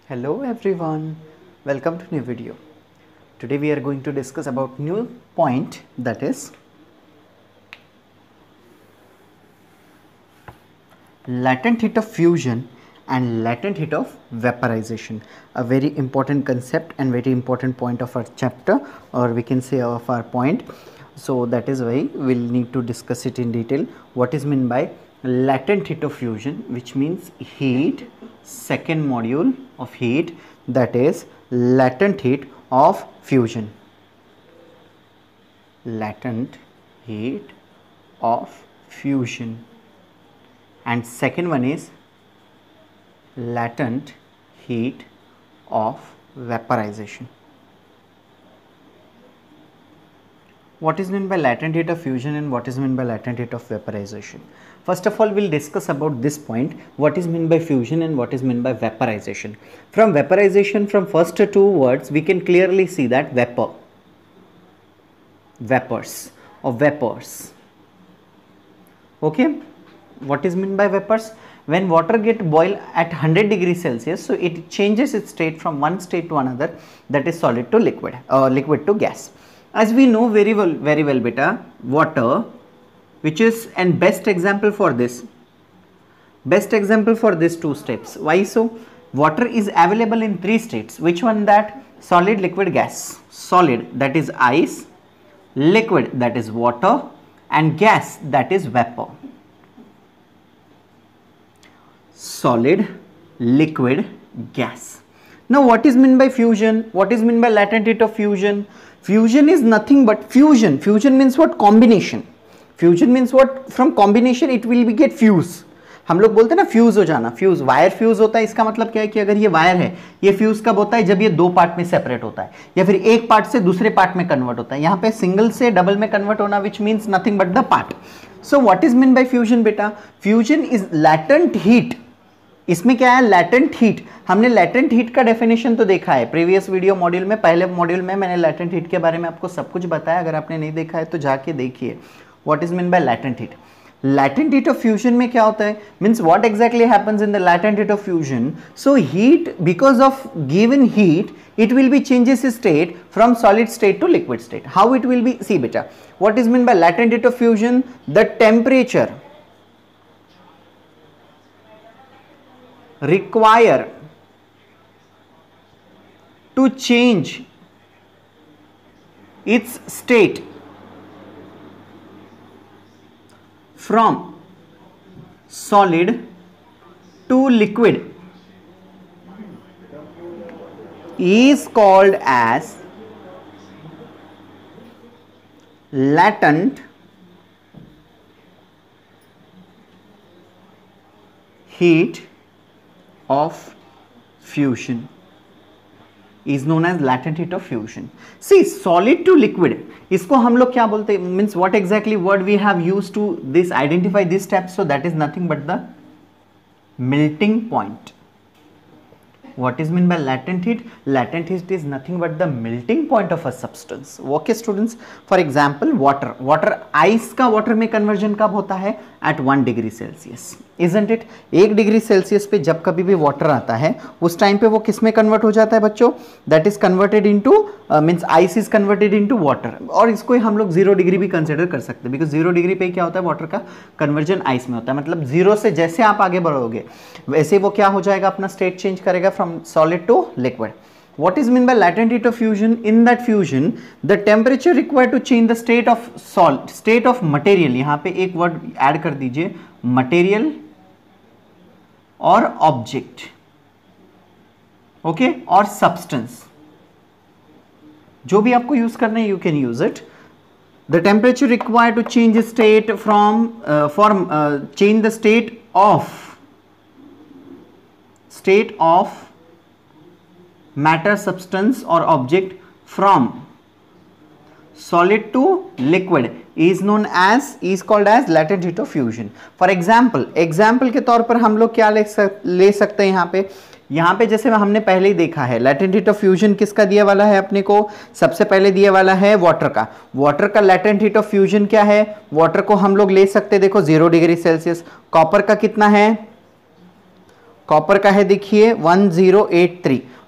Hello everyone, welcome to new video. Today we are going to discuss about new point, that is latent heat of fusion and latent heat of vaporization. A very important concept and very important point of our chapter, or we can say of our point. So that is why we will need to discuss it in detail. What is meant by latent heat of fusion, which means heat, second module of heat, that is latent heat of fusion. Latent heat of fusion. And second one is latent heat of vaporization. What is meant by latent heat of fusion and what is meant by latent heat of vaporization? First of all, we will discuss about this point, what is meant by fusion and what is meant by vaporization. From vaporization, from first two words, we can clearly see that vapor, vapors or vapors. Okay, what is meant by vapors? When water get boiled at 100 degrees Celsius, so it changes its state from one state to another, that is solid to liquid or liquid to gas. As we know very well beta, water, which is an best example for this, two steps. Why so? Water is available in three states. Which one that? Solid, liquid, gas. Solid, that is ice, liquid, that is water, and gas, that is vapor. Solid, liquid, gas. Now what is meant by fusion? What is meant by latent heat of fusion? Fusion is nothing but fusion. Fusion means what? Combination. Fusion means what? From combination it will be get fuse. हम लोग बोलते हैं ना fuse हो जाना, fuse, wire fuse होता है. इसका मतलब क्या है कि अगर ये वायर है, ये फ्यूज कब होता है? जब ये दो पार्ट में सेपरेट होता है या फिर एक पार्ट से दूसरे पार्ट में कन्वर्ट होता है. यहाँ पे सिंगल से डबल में कन्वर्ट होना, which means nothing but the part. So what is mean by fusion बेटा? Fusion is latent heat. इसमें क्या है? Latent heat. हमने लैटेंट हीट का डेफिनेशन तो देखा है प्रीवियस वीडियो मॉड्यूल में. पहले मॉड्यूल में मैंने लैटेंट हीट के बारे में आपको सब कुछ बताया. अगर आपने नहीं देखा है तो जाके देखिए. What is mean bye latent heat? Latent heat of fusion में क्या होता है? Means what exactly happens in the latent heat of fusion? So heat, because of given heat, it will be changes state from solid state to liquid state. How it will be? See beta, what is meant by latent heat of fusion? The temperature require to change its state from solid to liquid is called as latent heat of fusion, is known as latent heat of fusion. See, solid to liquid, इसको हम लोग क्या बोलते हैं? Means what exactly word we have used to this identify this step? So that is nothing but the melting point. What is meant by latent heat? Latent heat is nothing but the melting point of a substance. Okay students, for example water. Water, ice का water में conversion कब होता है? At 1 degree Celsius, isn't it? 1 degree Celsius पे जब कभी भी water आता है उस टाइम पे वो किस में कन्वर्ट हो जाता है बच्चों? That is converted into, means ice is converted into water. और इसको हम लोग 0 डिग्री भी कंसिडर कर सकते हैं, बिकॉज 0 डिग्री पे क्या होता है? वाटर का कन्वर्जन आइस में होता है. मतलब 0 से जैसे आप आगे बढ़ोगे वैसे वो क्या हो जाएगा? अपना स्टेट चेंज करेगा from solid to liquid. What is meant by latent heat of fusion? In that fusion, the temperature required to change the state of state of material. यहाँ पे एक वर्ड ऐड कर दीजिए, material और object, okay, और substance. जो भी आपको यूज करना है, you can use it. The temperature required to change the state from change the state of matter, substance or object from solid to liquid is known as, is called as latent heat of fusion. For example के तौर पर हम लोग क्या ले सकते हैं? यहाँ पे जैसे हमने पहले ही देखा है, latent heat of fusion किसका दिया वाला है अपने को? सबसे पहले दिया वाला है वाटर का. वाटर का latent heat of fusion क्या है? वाटर को हम लोग ले सकते, देखो 0 डिग्री सेल्सियस. कॉपर का कितना है? कॉपर का है देखिए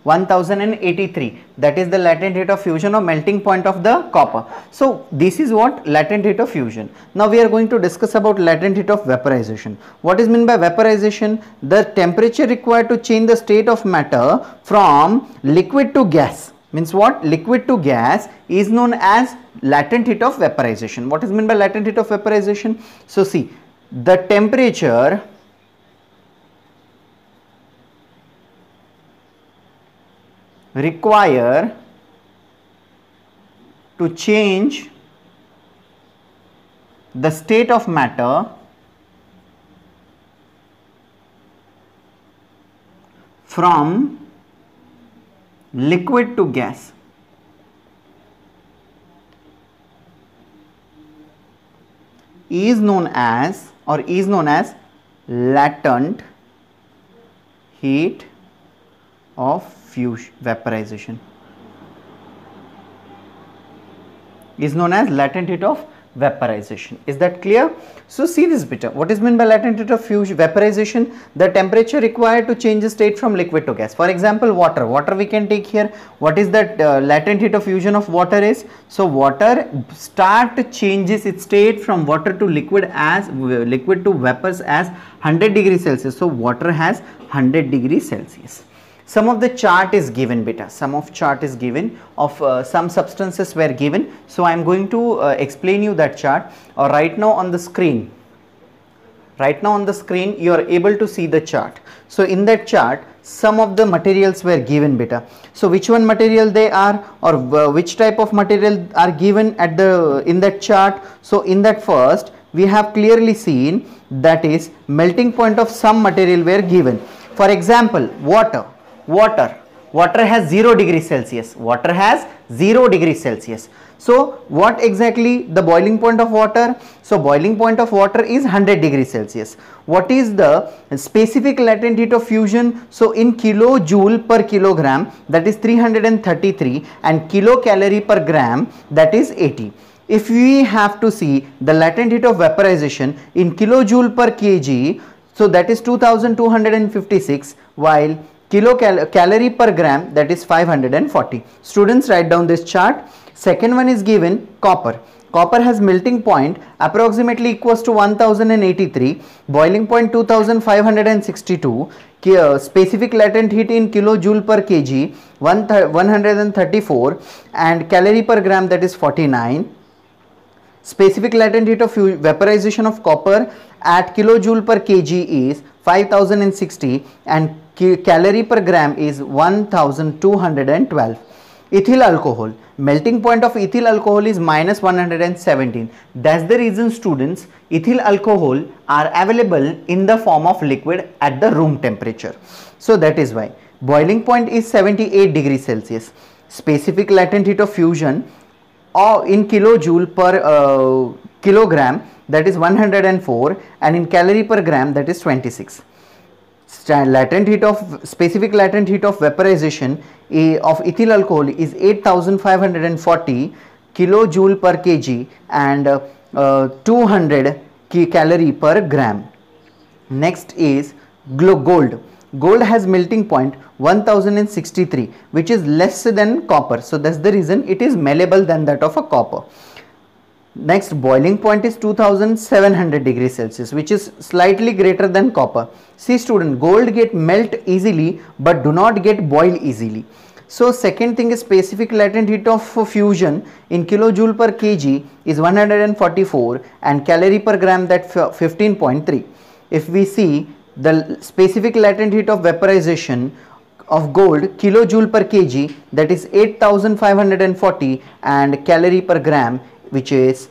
1083, that is the latent heat of fusion or melting point of the copper. So this is what latent heat of fusion. Now we are going to discuss about latent heat of vaporization. What is meant by vaporization? The temperature required to change the state of matter from liquid to gas. Means what? Liquid to gas is known as latent heat of vaporization. What is meant by latent heat of vaporization? So see, the temperature require to change the state of matter from liquid to gas is known as latent heat of fusion vaporization, is known as latent heat of vaporization. Is that clear? So see this bit. What is meant by latent heat of fusion vaporization? The temperature required to change the state from liquid to gas. For example, water we can take here. What is that latent heat of fusion of water is? So water changes its state from water to liquid to vapors as 100 degrees Celsius. So water has 100 degrees Celsius. Some of the chart is given beta, some of chart is given of some substances were given. So I am going to explain you that chart. Right now on the screen you are able to see the chart. So in that chart some of the materials were given beta. So which one material they are, or which type of material are given at the in that chart? So in that first we have clearly seen that is melting point of some material were given. For example, water has 0 degrees Celsius. Water has 0 degrees Celsius. So what exactly the boiling point of water? So boiling point of water is 100 degrees Celsius. What is the specific latent heat of fusion? So in kilojoule per kilogram, that is 333, and kilocalorie per gram, that is 80. If we have to see the latent heat of vaporization in kilojoule per kg, so that is 2256, while kilocalorie per gram, that is 540. Students, write down this chart. Second one is given copper. Copper has melting point approximately equals to 1083, boiling point 2562, specific latent heat in kilojoule per kg 134, and calorie per gram, that is 49. Specific latent heat of vaporization of copper at kilojoule per kg is 5060, and calorie per gram is 1212. Ethyl alcohol, melting point of ethyl alcohol is minus 117. That's the reason, students, ethyl alcohol are available in the form of liquid at the room temperature. So that is why boiling point is 78 degrees Celsius. Specific latent heat of fusion or in kilojoule per kilogram, that is 104, and in calorie per gram, that is 26. Specific latent heat of vaporization of ethyl alcohol is 8540 kilojoule per kg and 200 calorie per gram. Next is gold. Gold has melting point 1063, which is less than copper. So that's the reason it is malleable than that of a copper. Next, boiling point is 2700 degrees Celsius, which is slightly greater than copper. See student, gold get melt easily but do not get boil easily. So second thing is specific latent heat of fusion in kilojoule per kg is 144 and calorie per gram, that 15.3. If we see the specific latent heat of vaporization of gold kilojoule per kg, that is 8540 and calorie per gram, which is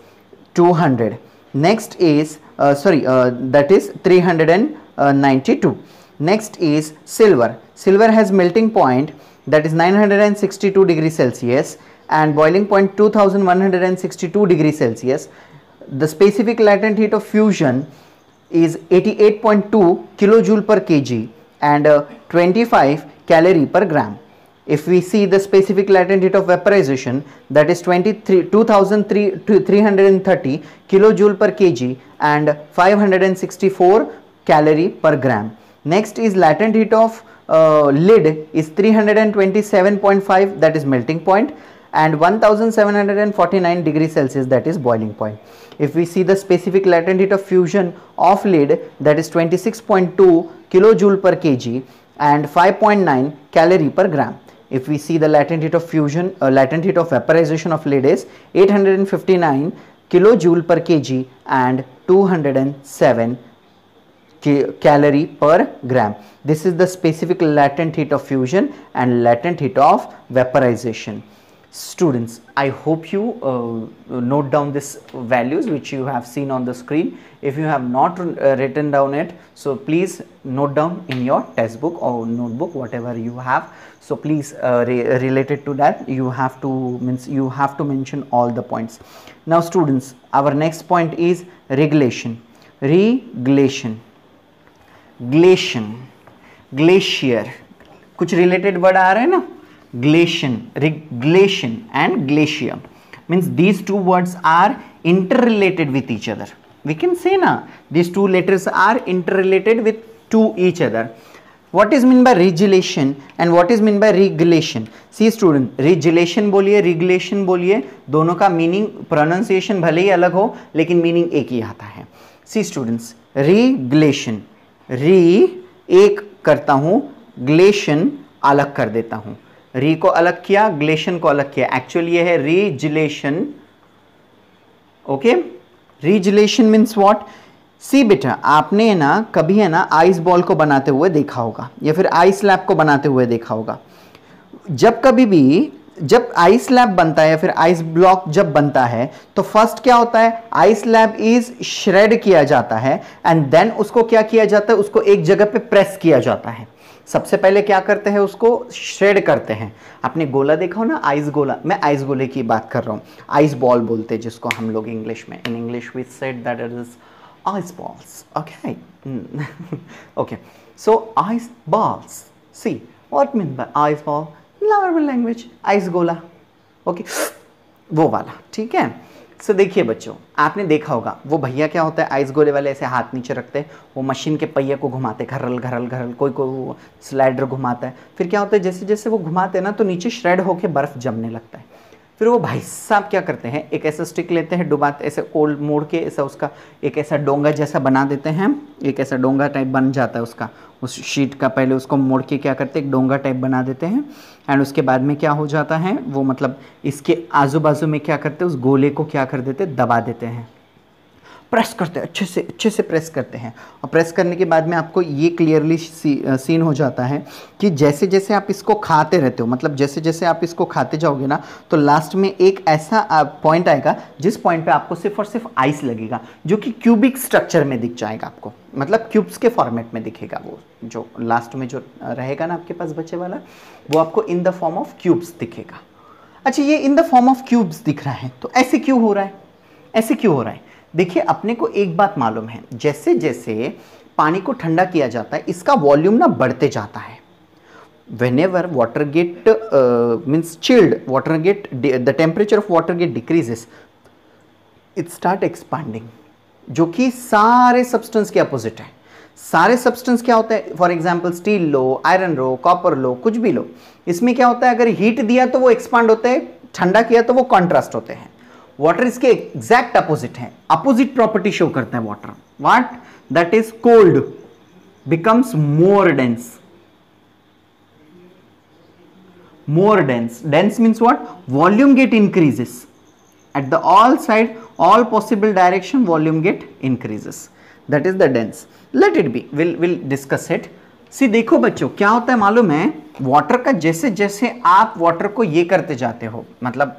200. Next is that is 392. Next is silver. Silver has melting point, that is 962 degrees Celsius and boiling point 2162 degrees Celsius. The specific latent heat of fusion is 88.2 kilojoule per kg and 25 calorie per gram. If we see the specific latent heat of vaporization, that is 2330 kilojoule per kg and 564 calorie per gram. Next is latent heat of lid is 327.5, that is melting point, and 1749 degrees Celsius, that is boiling point. If we see the specific latent heat of fusion of lid, that is 26.2 kilojoule per kg and 5.9 calorie per gram. If we see the latent heat of fusion, latent heat of vaporization of lid is 859 kilojoule per kg and 207 calorie per gram. This is the specific latent heat of fusion and latent heat of vaporization. Students, I hope you note down these values which you have seen on the screen. If you have not written down it, so please note down in your textbook or notebook, whatever you have. So please related to that, you have to mention all the points. Now students, our next point is regulation. Regulation, glacian, glacier, कुछ related word आ रहे हैं ना, glacian, glacian and glacier means these two words are interrelated with each other. We can say na, these two letters are interrelated with to each other. What is mean by regulation and what is mean by regulation? See student, regulation बोलिए, regulation बोलिए, दोनों का meaning pronunciation भले ही अलग हो लेकिन meaning एक ही आता है. See students, regulation, री एक करता हूं, ग्लेशन अलग कर देता हूं. री को अलग किया, ग्लेशन को अलग किया. एक्चुअली ये है regelation. Okay, regelation means what? See बेटा, आपने ना कभी है ना आइस बॉल को बनाते हुए देखा होगा या फिर आइस लैब को बनाते हुए देखा होगा. जब कभी भी जब आइस स्लैब बनता है या फिर आइस ब्लॉक जब बनता है तो फर्स्ट क्या होता है, आइस स्लैब इज श्रेड किया जाता है एंड देन उसको क्या किया जाता है, उसको एक जगह पे प्रेस किया जाता है. सबसे पहले क्या करते हैं, उसको श्रेड करते हैं. आपने गोला देखा हो ना, आइस गोला, मैं आइस गोले की बात कर रहा हूं. आइस बॉल बोलते हैं जिसको हम लोग इंग्लिश में, in English we said that it is ice balls. Okay okay, so ice balls, see what mean by ice ball, normal language ice गोला. ओके, वो वाला, ठीक है. सो देखिए बच्चों, आपने देखा होगा वो भैया क्या होता है, आइस गोले वाले ऐसे हाथ नीचे रखते हैं, वो मशीन के पहिए को घुमाते, घरल घरल घरल, कोई कोई स्लाइडर घुमाता है. फिर क्या होता है, जैसे जैसे वो घुमाते हैं ना तो नीचे श्रेड होके बर्फ जमने लगता है. फिर वो भाई साहब क्या करते हैं, एक ऐसा स्टिक लेते हैं, डुबाते, ऐसे ओल्ड मोड़ के ऐसा उसका एक ऐसा डोंगा जैसा बना देते हैं. एक ऐसा डोंगा टाइप बन जाता है उसका, उस शीट का पहले उसको मोड़ के क्या करते हैं, एक डोंगा टाइप बना देते हैं. एंड उसके बाद में क्या हो जाता है, वो मतलब इसके आजू बाजू में क्या करते हैं, उस गोले को क्या कर देते हैं, दबा देते हैं, प्रेस करते हैं, अच्छे से प्रेस करते हैं. और प्रेस करने के बाद में आपको ये क्लियरली सीन हो जाता है कि जैसे जैसे आप इसको खाते रहते हो, मतलब जैसे जैसे आप इसको खाते जाओगे ना तो लास्ट में एक ऐसा पॉइंट आएगा जिस पॉइंट पे आपको सिर्फ और सिर्फ आइस लगेगा, जो कि क्यूबिक स्ट्रक्चर में दिख जाएगा आपको, मतलब क्यूब्स के फॉर्मेट में दिखेगा. वो जो लास्ट में जो रहेगा ना आपके पास बचे वाला, वो आपको in the form of cubes दिखेगा. अच्छा, ये in the form of cubes दिख रहा है तो ऐसे क्यों हो रहा है, ऐसे क्यों हो रहा है? देखिए, अपने को एक बात मालूम है, जैसे जैसे पानी को ठंडा किया जाता है इसका वॉल्यूम ना बढ़ते जाता है. whenever water get means chilled, water get the temperature of water get decreases, it start expanding, जो कि सारे सब्सटेंस के अपोजिट है. सारे सब्सटेंस क्या होता है, फॉर एग्जांपल स्टील लो, आयरन लो, कॉपर लो, कुछ भी लो, इसमें क्या होता है, अगर हीट दिया तो वो एक्सपांड होते हैं, ठंडा किया तो वो कॉन्ट्रास्ट होते हैं. वाटर इसके एग्जैक्ट अपोजिट है, अपोजिट प्रॉपर्टी शो करता है water. What? That is cold becomes more dense. More dense, dense means what? Volume get increases at the all side, all possible direction, volume get increases, that is the dense. Let it be, we'll discuss it. See, देखो बच्चों, क्या होता है मालूम है, water का जैसे जैसे आप वाटर को ये करते जाते हो, मतलब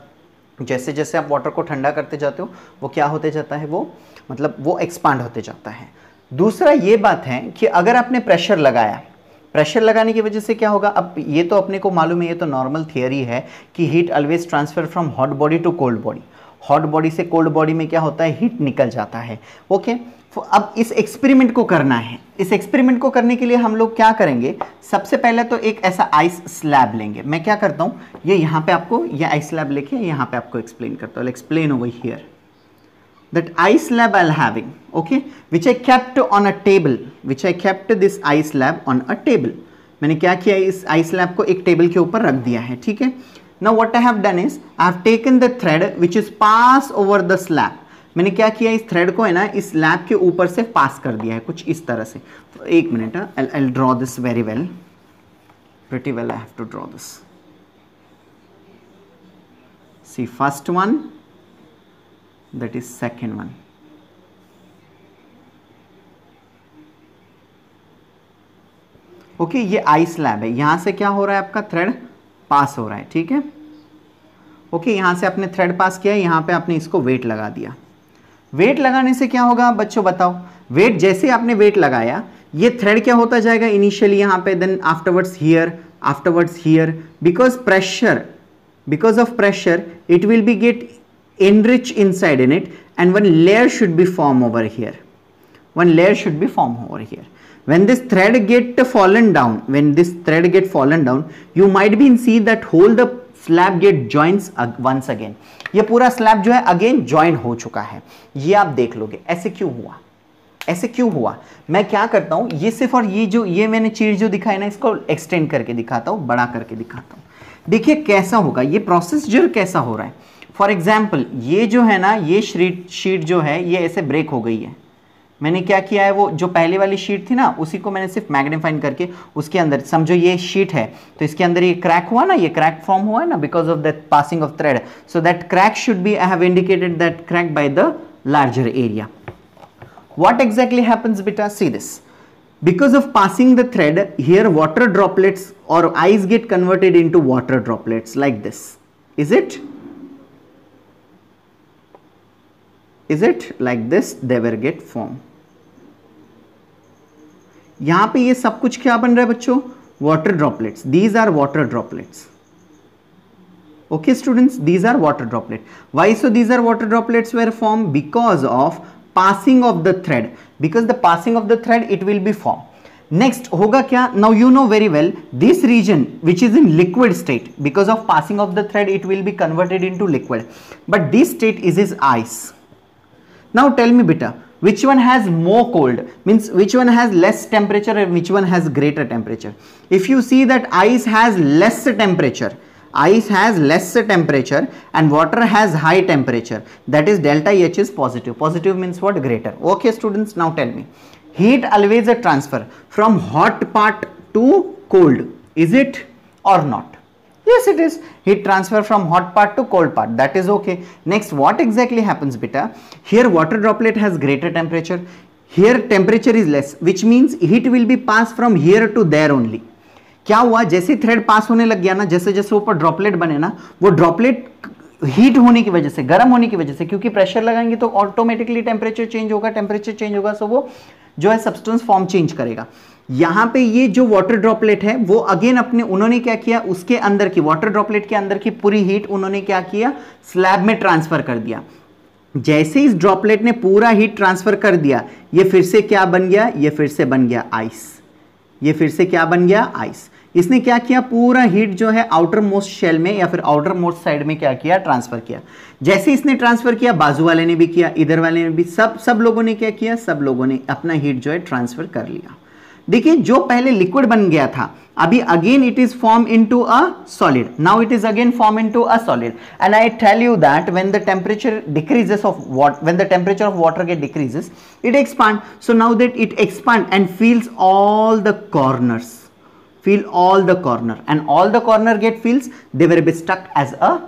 जैसे जैसे आप वाटर को ठंडा करते जाते हो, वो क्या होते जाता है, वो मतलब वो एक्सपांड होते जाता है. दूसरा ये बात है कि अगर आपने प्रेशर लगाया, प्रेशर लगाने की वजह से क्या होगा, अब ये तो अपने को मालूम है, ये तो नॉर्मल थियरी है कि heat always transfer from hot body to cold body. Hot body से कोल्ड बॉडी में क्या होता है, हीट निकल जाता है. ओके, अब इस एक्सपेरिमेंट को करना है. इस एक्सपेरिमेंट को करने के लिए हम लोग क्या करेंगे, सबसे पहले तो एक ऐसा आइस स्लैब लेंगे. मैं क्या करता हूँ, ये यहाँ पे आपको ये आइस स्लैब लेके यहाँ पे आपको एक्सप्लेन करता हूँ. Explain over here. that ice slab I'll having, okay, which I kept on a table, which I kept this ice slab on a table. मैंने क्या किया, इस ice slab को एक टेबल के ऊपर रख दिया है, ठीक है. Now what I have done is I have taken the thread which is pass over the slab. मैंने क्या किया, इस थ्रेड को है ना इस स्लैब के ऊपर से पास कर दिया है कुछ इस तरह से. तो एक minute, I'll draw this very well, pretty well I have to draw this. See, first one, that is second one. Okay, ये आई स्लैब है, यहां से क्या हो रहा है, आपका थ्रेड पास हो रहा है, ठीक है. ओके, यहां से आपने थ्रेड पास किया, यहां पे आपने इसको वेट लगा दिया. वेट लगाने से क्या होगा बच्चों बताओ, वेट जैसे आपने वेट लगाया ये थ्रेड क्या होता जाएगा, इनिशियली यहां पे, then afterwards here, because of pressure it will be get enriched inside in it, and one layer should be formed over here. When this thread get fallen down, you might be see that whole the slab get joins once again. ये पूरा slab जो है again join हो चुका है, ये आप देख लोगे. ऐसे क्यों हुआ, मैं क्या करता हूं, ये सिर्फ और ये मैंने चीज जो दिखाई ना, इसको एक्सटेंड करके दिखाता हूं, बड़ा करके दिखाता हूं. देखिए कैसा होगा, ये प्रोसीजर कैसा हो रहा है. फॉर एग्जाम्पल ये जो है ना, ये शीट जो है ये ऐसे ब्रेक हो गई है. मैंने क्या किया है, वो जो पहले वाली शीट थी ना उसी को मैंने सिर्फ मैग्नीफाइन करके उसके अंदर, समझो ये शीट है तो इसके अंदर ये क्रैक हुआ ना, ये क्रैक फॉर्म हुआ है ना because of that passing of thread. So that crack should be, I have indicated that crack by the larger area. What exactly happens beta, see this, because of passing the thread here water droplets or ice get converted into water droplets like this. Is it like this, they will get formed. यहां पे ये सब कुछ क्या बन रहा है बच्चों, water droplets. These are water droplets. Okay students, these are water droplets. Why so these are water droplets were formed? Because of passing of the thread. Because the passing of the thread it will be formed. Next होगा क्या, now you know very well this region which is in liquid state, because of passing of the thread it will be converted into liquid, but this state is ice. Now tell me beta, which one has more cold, means which one has less temperature and which one has greater temperature? If you see that ice has less temperature and water has high temperature, that is delta H is positive. Positive means what, greater. Okay students, now tell me, heat always a transfer from hot part to cold, is it or not? Yes it is, heat transfer from hot part to cold part, that is okay. Next what exactly happens beta, here water droplet has greater temperature, here temperature is less, which means heat will be passed from here to there only. क्या हुआ, जैसे thread पास होने लग गया ना, जैसे जैसे ऊपर ड्रॉपलेट बने ना, वो ड्रॉपलेट हीट होने की वजह से, गर्म होने की वजह से, क्योंकि प्रेशर लगाएंगे तो ऑटोमेटिकली टेम्परेचर चेंज होगा, सो वो जो है सब्सटेंस फॉर्म चेंज करेगा. यहां पे ये जो वाटर ड्रॉपलेट है वो अगेन उन्होंने क्या किया, उसके अंदर की वाटर ड्रॉपलेट के अंदर की पूरी हीट उन्होंने क्या किया, स्लैब में ट्रांसफर कर दिया. जैसे इस ड्रॉपलेट ने पूरा हीट ट्रांसफर कर दिया, ये फिर से क्या बन गया, ये फिर से बन गया आइस. इसने क्या किया, पूरा हीट जो है आउटर मोस्ट शेल में या फिर आउटर मोस्ट साइड में क्या किया, ट्रांसफर किया. जैसे इसने ट्रांसफर किया, बाजू वाले ने भी किया, इधर वाले ने भी, सब लोगों ने क्या किया, सब लोगों ने अपना हीट जो है ट्रांसफर कर लिया. देखिए जो पहले लिक्विड बन गया था, अभी again it is form into a solid. Now it is again form into a solid, and I tell you that when the temperature decreases of when the temperature of water get decreases, it expand. So now that it expand and fills all the corners, and all the corner get fills, they will be stuck as a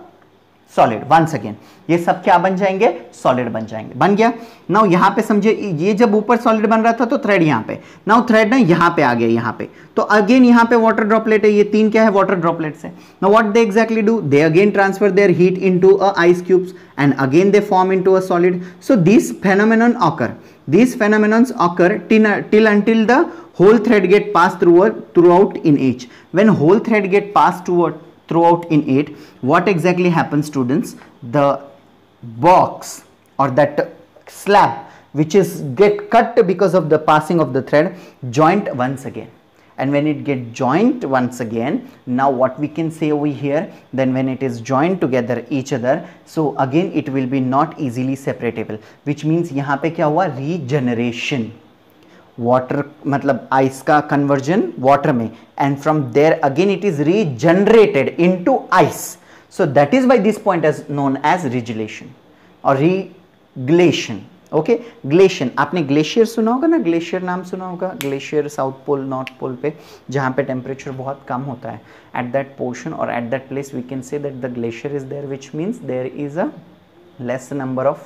solid once again. ये सब क्या बन जाएंगे, solid बन जाएंगे. बन गया. Now यहां पे समझे, ये जब ऊपर सॉलिड बन रहा था तो थ्रेड यहां पे, नाउ थ्रेड ना यहां पे आ गया, यहां पे तो अगेन यहां पे वाटर ड्रॉपलेट है, ये तीन क्या है, वाटर ड्रॉपलेट्स है. Now what they exactly do, they again transfer their heat into a ice cubes and again they form into a solid. So this phenomenon occur till until the whole thread get passed throughout in each. When whole thread get passed throughout in it, what exactly happens students, the box or that slab which is get cut because of the passing of the thread joint once again, and when it get joined once again, now what we can say over here, then when it is joined together each other, so again it will be not easily separatable, which means यहाँ पे क्या हुआ, regeneration, water मतलब ice का conversion water में, and from there again it is regenerated into ice. So that is why this point is known as regelation or reglation. Okay, glacier, आपने glacier सुना होगा ना, ग्लेशियर नाम सुना होगा, glacier south pole north pole पे जहाँ पे टेम्परेचर बहुत कम होता है, एट दैट पोर्शन और at that place we can say that the glacier is there, which means there is a less number of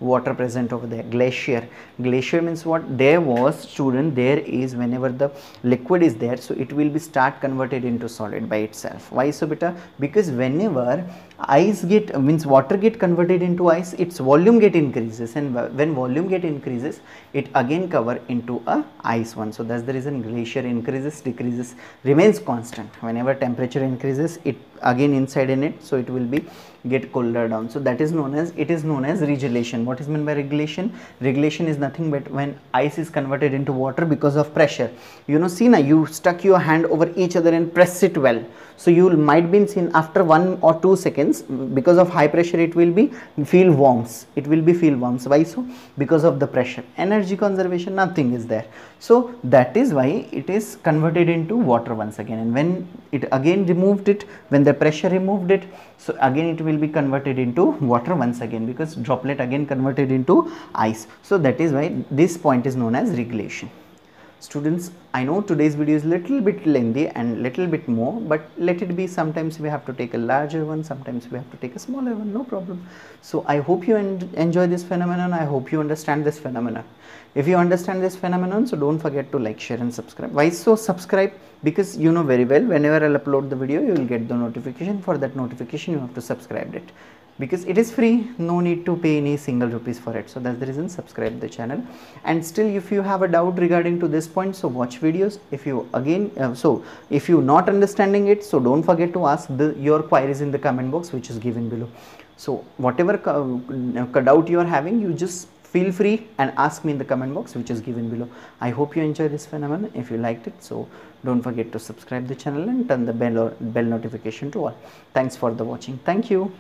water present over there. Glacier means what, there was, student, there is, whenever the liquid is there, so it will be start converted into solid by itself. Why so beta? Because whenever ice get means water get converted into ice, its volume get increases, and when volume get increases, it again cover into a ice one. So that's the reason glacier increases, decreases, remains constant. Whenever temperature increases, it again inside in it, so it will be get colder down. So that is known as, it is known as regelation. What is meant by regulation? Regulation is nothing but when ice is converted into water because of pressure. You know, see now, you stuck your hand over each other and press it well, so you might be seen after 1 or 2 seconds, because of high pressure it will be feel warms, it will be feel warms. Why so? Because of the pressure, energy conservation, nothing is there. So that is why it is converted into water once again, and when it again removed it, when the pressure removed it, so again it will be converted into water once again, because droplet again converted into ice. So that is why this point is known as regulation. Students, I know today's video is little bit lengthy and little bit more, but let it be. Sometimes we have to take a larger one, sometimes we have to take a smaller one, no problem. So I hope you enjoy this phenomenon. I hope you understand this phenomenon. If you understand this phenomenon, so don't forget to like, share and subscribe. Why so? Subscribe because you know very well, whenever I'll upload the video, you will get the notification. For that notification, you have to subscribe it, because it is free, no need to pay any single rupees for it. So that's the reason, subscribe the channel. And still, if you have a doubt regarding to this point, so watch videos. If you again if you not understanding it, so don't forget to ask your queries in the comment box, which is given below. So whatever doubt you are having, you just feel free and ask me in the comment box, which is given below. I hope you enjoy this phenomenon. If you liked it, so don't forget to subscribe the channel and turn the bell notification to all. Thanks for the watching. Thank you.